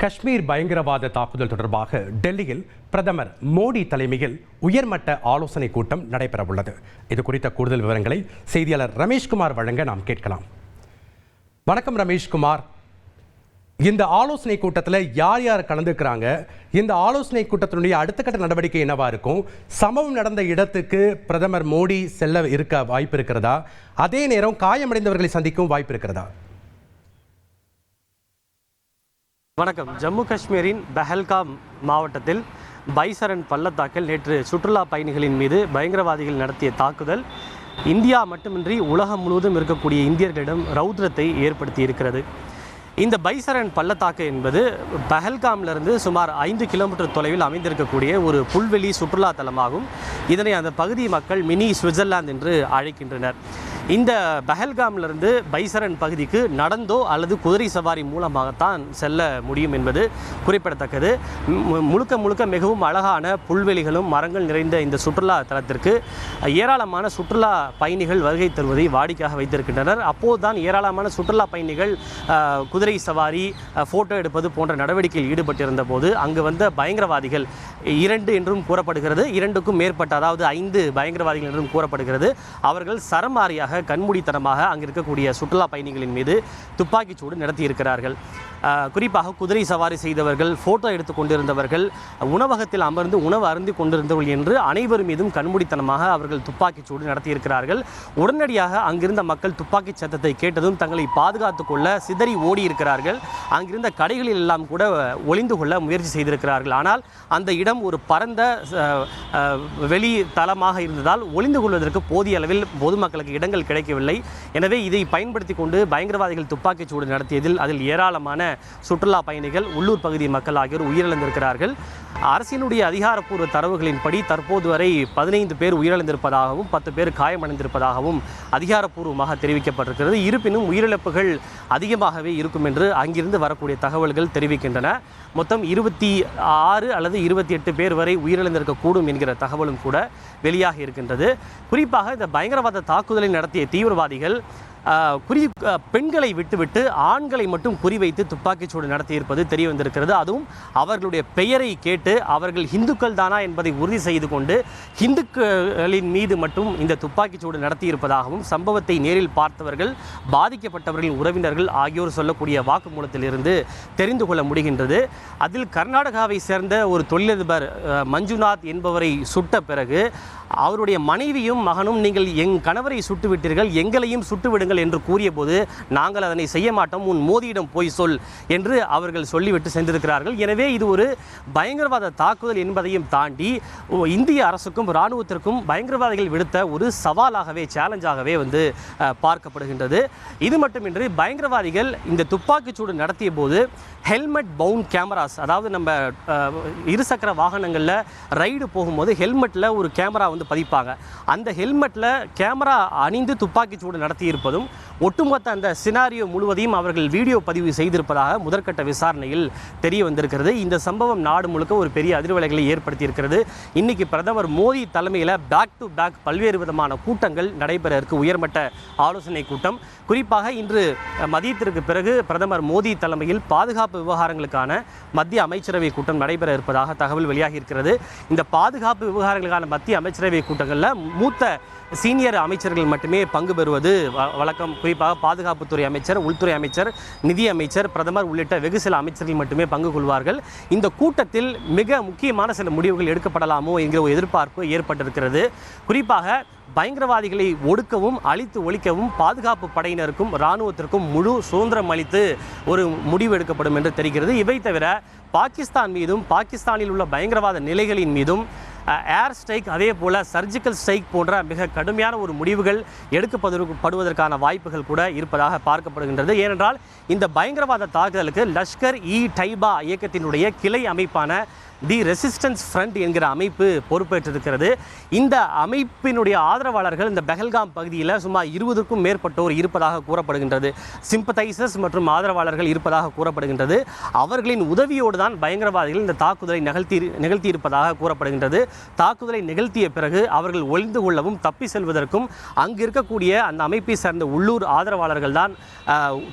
காஷ்மீர் பயங்கரவாத தாக்குதல் தொடர்பாக டெல்லியில் பிரதமர் மோடி தலைமையில் உயர்மட்ட ஆலோசனை கூட்டம் நடைபெறவுள்ளது. இது குறித்த கூடுதல் விவரங்களை செய்தியாளர் ரமேஷ்குமார் வழங்க நாம் கேட்கலாம். வணக்கம் ரமேஷ்குமார். இந்த ஆலோசனை கூட்டத்தில் யார் யார் கலந்துக்கிறாங்க? இந்த ஆலோசனை கூட்டத்தினுடைய அடுத்த கட்ட நடவடிக்கை என்னவா இருக்கும்? சம்பவம் நடந்த இடத்துக்கு பிரதமர் மோடி செல்ல இருக்க வாய்ப்பு இருக்கிறதா? அதே நேரம் காயமடைந்தவர்களை சந்திக்கும் வாய்ப்பு இருக்கிறதா? வணக்கம். ஜம்மு காஷ்மீரின் பஹல்காம் மாவட்டத்தில் பைசரன் பள்ளத்தாக்கில் நேற்று சுற்றுலா பயணிகளின் மீது பயங்கரவாதிகள் நடத்திய தாக்குதல் இந்தியா மட்டுமின்றி உலகம் முழுவதும் இருக்கக்கூடிய இந்தியர்களிடம் ரௌத்ரத்தை ஏற்படுத்தி இருக்கிறது. இந்த பைசரன் பள்ளத்தாக்கு என்பது பஹல்காமிலிருந்து சுமார் 5 கிலோமீட்டர் தொலைவில் அமைந்திருக்கக்கூடிய ஒரு புல்வெளி சுற்றுலா தலமாகும். இதனை அந்த பகுதி மக்கள் மினி சுவிட்சர்லாந்து என்று அழைக்கின்றனர். இந்த பஹல்காமிலிருந்து பைசரன் பகுதிக்கு நடந்தோ அல்லது குதிரை சவாரி மூலமாகத்தான் செல்ல முடியும் என்பது குறிப்பிடத்தக்கது. முழுக்க மிகவும் அழகான புல்வெளிகளும் மரங்கள் நிறைந்த இந்த சுற்றுலா தலத்திற்கு ஏராளமான சுற்றுலா பயணிகள் வருகை தருவதை வாடிக்கையாக வைத்திருக்கின்றனர். அப்போதுதான் ஏராளமான சுற்றுலா பயணிகள் குதிரை சவாரி, ஃபோட்டோ எடுப்பது போன்ற நடவடிக்கையில் ஈடுபட்டிருந்த போது அங்கு வந்த பயங்கரவாதிகள் 2 என்றும் கூறப்படுகிறது, 2க்கும் மேற்பட்ட, அதாவது 5 பயங்கரவாதிகள் என்றும் கூறப்படுகிறது. அவர்கள் சரமாரியாக கண்மூடித்தனமாக அங்கு இருக்கக்கூடிய சுற்றுலா பயணிகளின் மீது துப்பாக்கிச் சூடு நடத்தியிருக்கிறார்கள். குறிப்பாக குதிரை சவாரி செய்தவர்கள், ஃபோட்டோ எடுத்து கொண்டிருந்தவர்கள், உணவகத்தில் அமர்ந்து உணவு அருந்தி கொண்டிருந்தவர்கள் என்று அனைவர் மீதும் கண்மூடித்தனமாக அவர்கள் துப்பாக்கிச் சூடு நடத்தியிருக்கிறார்கள். உடனடியாக அங்கிருந்த மக்கள் துப்பாக்கிச் சத்தத்தை கேட்டதும் தங்களை பாதுகாத்துக் கொள்ள சிதறி ஓடி இருக்கிறார்கள். அங்கிருந்த கடைகளில் எல்லாம் கூட ஒளிந்து கொள்ள முயற்சி செய்திருக்கிறார்கள். ஆனால் அந்த இடம் ஒரு பரந்த வெளி தளமாக இருந்ததால் ஒளிந்து கொள்வதற்கு போதிய அளவில் பொதுமக்களுக்கு இடங்கள் கிடைக்கவில்லை. எனவே இதை பயன்படுத்தி கொண்டு பயங்கரவாதிகள் துப்பாக்கிச் சூடு நடத்தியதில் அதில் ஏராளமான சுற்றுலா பயணிகள், உள்ளூர் பகுதி மக்கள் ஆகியோர் உயிரிழந்திருக்கிறார்கள். அரசினுடைய அதிகாரப்பூர்வ தரவுகளின்படி தற்போது வரை 15 பேர் உயிரிழந்திருப்பதாகவும் 10 பேர் காயமடைந்திருப்பதாகவும் அதிகாரப்பூர்வமாக தெரிவிக்கப்பட்டிருக்கிறது. இருப்பினும் உயிரிழப்புகள் அதிகமாகவே இருக்கும் என்று அங்கிருந்து வரக்கூடிய தகவல்கள் தெரிவிக்கின்றன. மொத்தம் 26 அல்லது 28 பேர் வரை உயிரிழந்திருக்கக்கூடும் என்கிற தகவலும் கூட வெளியாக இருக்கின்றது. குறிப்பாக இந்த பயங்கரவாத தாக்குதலை நடத்திய தீவிரவாதிகள் பெண்களை விட்டுவிட்டு ஆண்களை மட்டும் குறிவைத்து துப்பாக்கிச்சூடு நடத்தியிருப்பது தெரிய வந்திருக்கிறது. அதுவும் அவர்களுடைய பெயரை கேட்டு அவர்கள் இந்துக்கள் தானா என்பதை உறுதி செய்து கொண்டு இந்துக்களின் மீது மட்டும் இந்த துப்பாக்கிச்சூடு நடத்தியிருப்பதாகவும் சம்பவத்தை நேரில் பார்த்தவர்கள், பாதிக்கப்பட்டவர்களின் உறவினர்கள் ஆகியோர் சொல்லக்கூடிய வாக்குமூலத்திலிருந்து தெரிந்து கொள்ள முடிகின்றது. அதில் கர்நாடகாவை சேர்ந்த ஒரு தொழிலதிபர் மஞ்சுநாத் என்பவரை சுட்ட பிறகு அவருடைய மனைவியும் மகனும், நீங்கள் என் கணவரை சுட்டுவிட்டீர்கள், எங்களையும் சுட்டுவிடுங்கள் என்று கூறிய போது, நாங்கள் அதனை செய்ய மாட்டோம், உன் மோதியிடம் போய் சொல் என்று அவர்கள் சொல்லிவிட்டு சென்றிருக்கிறார்கள். எனவே இது ஒரு பயங்கரவாத தாக்குதல் என்பதையும் தாண்டி இந்திய அரசுக்கும் இராணுவத்திற்கும் பயங்கரவாதிகள் விடுத்த ஒரு சவாலாகவே, சேலஞ்சாகவே பார்க்கப்படுகின்றது. இது மட்டுமின்றி பயங்கரவாதிகள் இந்த துப்பாக்கிச்சூடு நடத்திய போது ஹெல்மெட் பவுண்ட் கேமராஸ், அதாவது நம்ம இருசக்கர வாகனங்களில் ரைடு போகும்போது ஹெல்மெட்டில் ஒரு கேமரா பதிப்பாங்க. அந்த ஹெல்மெட்டில் கேமரா அணிந்து துப்பாக்கிச்சூடு நடத்தியிருப்பதும் ஒட்டுமொத்த அந்த சினாரியோ முழுவதையும் அவர்கள் வீடியோ பதிவு செய்திருப்பதாக முதற்கட்ட விசாரணையில் தெரிய வந்திருக்கிறது. இந்த சம்பவம் நாடு முழுக்க ஒரு பெரிய அதிர்வலைகளை ஏற்படுத்தியிருக்கிறது. இன்னைக்கு பிரதமர் மோடி தலைமையில் பேக் டு பேக் பல்வேறு விதமான கூட்டங்கள் நடைபெற இருக்கு. உயர்மட்ட ஆலோசனை கூட்டம், குறிப்பாக இன்று மதியத்திற்கு பிறகு பிரதமர் மோடி தலைமையில் பாதுகாப்பு விவகாரங்களுக்கான மத்திய அமைச்சரவை கூட்டம் நடைபெற இருப்பதாக தகவல் வெளியாகி இருக்கிறது. இந்த பாதுகாப்பு விவகாரங்களுக்கான மத்திய அமைச்சரவை கூட்டங்களில் மூத்த சீனியர் அமைச்சர்கள் மட்டுமே பங்கு பெறுவது வழக்கம். குறிப்பாக பாதுகாப்புத்துறை அமைச்சர், உள்துறை அமைச்சர், நிதி அமைச்சர், பிரதமர் உள்ளிட்ட வெகு சில அமைச்சர்கள் மட்டுமே பங்கு கொள்வார்கள். இந்த கூட்டத்தில் மிக முக்கியமான சில முடிவுகள் எடுக்கப்படலாமோ என்கிற ஒரு எதிர்பார்ப்பு ஏற்பட்டிருக்கிறது. குறிப்பாக பயங்கரவாதிகளை ஒடுக்கவும் அழித்து ஒழிக்கவும் பாதுகாப்பு படையினருக்கும் இராணுவத்திற்கும் முழு சுதந்திரம் அளித்து ஒரு முடிவு எடுக்கப்படும் என்று தெரிகிறது. இவை தவிர பாகிஸ்தான் மீதும் பாகிஸ்தானில் உள்ள பயங்கரவாத நிலைகளின் மீதும் ஏர் ஸ்ட்ரைக், அதே போல் சர்ஜிக்கல் ஸ்ட்ரைக் போன்ற மிக கடுமையான ஒரு முடிவுகள் எடுக்கப்படுவதற்கான வாய்ப்புகள் கூட இருப்பதாக பார்க்கப்படுகின்றது. ஏனென்றால் இந்த பயங்கரவாத தாக்குதலுக்கு லஷ்கர்-இ-டைபா இயக்கத்தினுடைய கிளை அமைப்பான தி ரெசிஸ்டன்ஸ் ஃப்ரண்ட் என்கிற அமைப்பு பொறுப்பேற்றிருக்கிறது. இந்த அமைப்பினுடைய ஆதரவாளர்கள் இந்த பெஹல்காம் பகுதியில் சுமார் 20க்கும் மேற்பட்டோர் இருப்பதாக கூறப்படுகின்றது. சிம்பத்தைசர்ஸ் மற்றும் ஆதரவாளர்கள் இருப்பதாக கூறப்படுகின்றது. அவர்களின் உதவியோடு தான் பயங்கரவாதிகள் இந்த தாக்குதலை நிகழ்த்தியிருப்பதாக கூறப்படுகின்றது. தாக்குதலை நிகழ்த்திய பிறகு அவர்கள் ஒளிந்து கொள்ளவும் தப்பி செல்வதற்கும் அங்கு இருக்கக்கூடிய அந்த அமைப்பை சேர்ந்த உள்ளூர் ஆதரவாளர்கள் தான்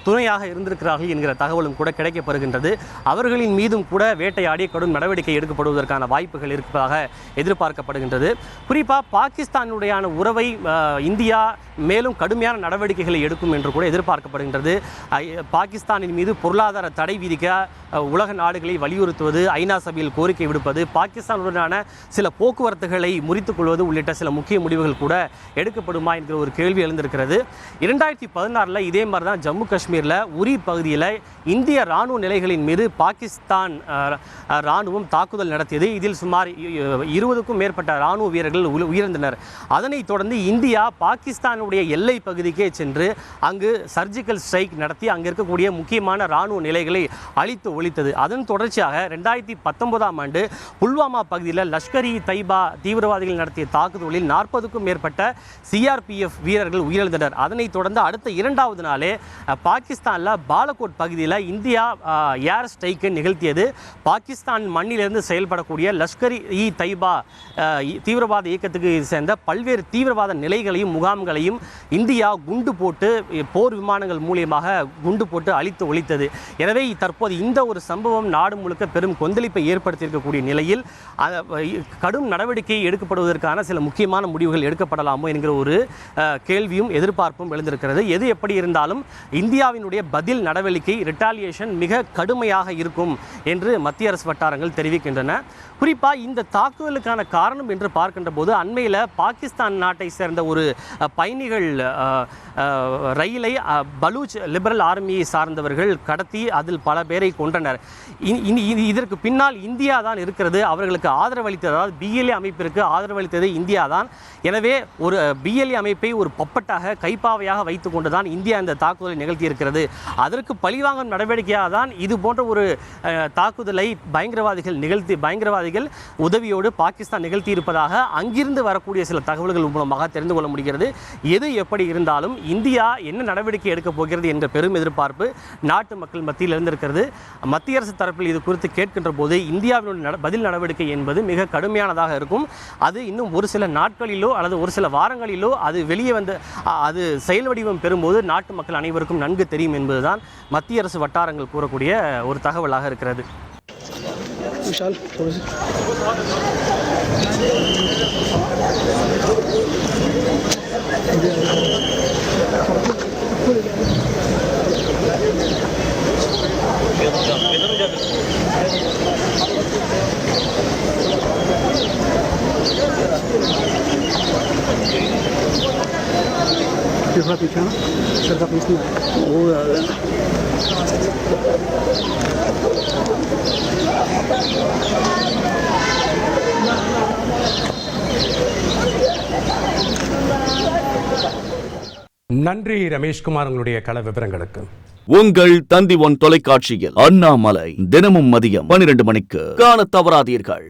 துணையாக இருந்திருக்கிறார்கள் என்கிற தகவலும் கூட கிடைக்கப்படுகின்றது. அவர்களின் மீதும் கூட வேட்டையாடி கடும் நடவடிக்கை எடுக்கப்படுவதற்கான வாய்ப்புகள் இருப்பதாக எதிர்பார்க்கப்படுகின்றது. குறிப்பாக பாகிஸ்தானுடையான உறவை இந்தியா மேலும் கடுமையான நடவடிக்கைகளை எடுக்கும் என்று கூட எதிர்பார்க்கப்படுகின்றது. பாகிஸ்தானின் மீது பொருளாதார தடை விதிக்க உலக நாடுகளை வலியுறுத்துவது, ஐநா சபையில் கோரிக்கை விடுப்பது, பாகிஸ்தானுடனான சில போக்குவரத்துகளை முறித்துக் கொள்வது உள்ளிட்ட சில முக்கிய முடிவுகள் கூட எடுக்கப்படுமா என்கிற ஒரு கேள்வி எழுந்திருக்கிறது. 2016 இதே மாதிரி தான் ஜம்மு காஷ்மீரில் உரி பகுதியில் இந்திய இராணுவ நிலைகளின் மீது பாகிஸ்தான் இராணுவம் தாக்குதல் நடத்தியது. இதில் சுமார் 20க்கும் மேற்பட்ட இராணுவ வீரர்கள் உயிரிழந்தனர். அதனைத் தொடர்ந்து இந்தியா பாகிஸ்தானுடைய எல்லை பகுதிக்கே சென்று அங்கு சர்ஜிக்கல் ஸ்ட்ரைக் நடத்தி அங்கு இருக்கக்கூடிய முக்கியமான இராணுவ நிலைகளை அழித்து ஒழித்தது. அதன் தொடர்ச்சியாக 2019ஆம் ஆண்டு புல்வாமா பகுதியில் லஷ்கர் இ தைபா தீவிரவாதிகள் நடத்திய தாக்குதலில் 40க்கும் மேற்பட்ட சிஆர்பிஎஃப் வீரர்கள் உயிரிழந்தனர். அதனைத் தொடர்ந்து அடுத்த 2வது நாளே பாகிஸ்தானில் பாலகோட் பகுதியில் இந்தியா ஏர் ஸ்ட்ரைக்கை நிகழ்த்தியது. பாகிஸ்தான் மண்ணிலிருந்து செயல்படக்கூடிய லஷ்கர் இ தைபா தீவிரவாத இயக்கத்துக்கு சேர்ந்த பல்வேறு தீவிரவாத நிலைகளையும் முகாம்களையும் இந்தியா குண்டு போட்டு போர் விமானங்கள் மூலியமாக குண்டு போட்டு அழித்து ஒழித்தது. எனவே தற்போது இந்த ஒரு சம்பவம் நாடு முழுக்க பெரும் கொந்தளிப்பை ஏற்படுத்தியிருக்கக்கூடிய நிலையில் கடும் நடவடிக்கை எடுக்கப்படுவதற்கான சில முக்கியமான முடிவுகள் எடுக்கப்படலாமோ என்கிற ஒரு கேள்வியும் எதிர்பார்ப்பும் எழுந்திருக்கிறது. எது எப்படி இருந்தாலும் இந்தியாவினுடைய பதில் நடவடிக்கை ரிட்டாலியேஷன் மிக கடுமையாக இருக்கும் என்று மத்திய அரசு வட்டாரங்கள் தெரிவிக்கின்றன. குறிப்பாக இந்த தாக்குதலுக்கான காரணம் என்று பார்க்கின்ற போது அண்மையில் பாகிஸ்தான் நாட்டை சேர்ந்த ஒரு பயணிகள் ரயிலை பலூச் லிபரல் ஆர்மியை சார்ந்தவர்கள் கடத்தி அதில் பல பேரை கொன்றனர். இதற்கு பின்னால் இந்தியா தான் இருக்கிறது. அவர்களுக்கு ஆதரவளித்தது, அதாவது பிஎல்ஏ அமைப்பிற்கு ஆதரவளித்தது இந்தியா தான். எனவே ஒரு பிஎல்ஏ அமைப்பை ஒரு பப்பட்டாக கைப்பாவையாக வைத்து கொண்டு தான் இந்தியா இந்த தாக்குதலை நிகழ்த்தியிருக்கிறது. அதற்கு பழிவாங்கும் நடவடிக்கையாக தான் இது போன்ற ஒரு தாக்குதலை பயங்கரவாதிகள் உதவியோடு பாகிஸ்தான் நிகழ்த்தி இருப்பதாக அங்கிருந்து வரக்கூடிய சில தகவல்கள் மூலமாக தெரிந்து கொள்ள முடிகிறது. எது எப்படி இருந்தாலும் இந்தியா என்ன நடவடிக்கை எடுக்கப் போகிறது என்ற பெரும் எதிர்பார்ப்பு நாட்டு மக்கள் மத்தியில் இருந்திருக்கிறது. மத்திய அரசு தரப்பில் இது குறித்து கேட்கின்ற போது இந்தியாவினுடைய பதில் நடவடிக்கை என்பது மிக கடுமையானதாக இருக்கும். அது இன்னும் ஒரு சில நாட்களிலோ அல்லது ஒரு சில வாரங்களிலோ அது செயல் வடிவம் பெறும்போது நாட்டு மக்கள் அனைவருக்கும் நன்கு தெரியும் என்பதுதான் மத்திய அரசு வட்டாரங்கள் கூறக்கூடிய ஒரு தகவலாக இருக்கிறது. விஷால் थोड़ा पीछे ना सर का पीछे वो நன்றி ரமேஷ்குமார், உங்களுடைய கள விவரங்களுக்கு. உங்கள் தந்தி ஒன் தொலைக்காட்சியில் அண்ணாமலை தினமும் மதியம் 12 மணிக்கு காணத் தவறாதீர்கள்.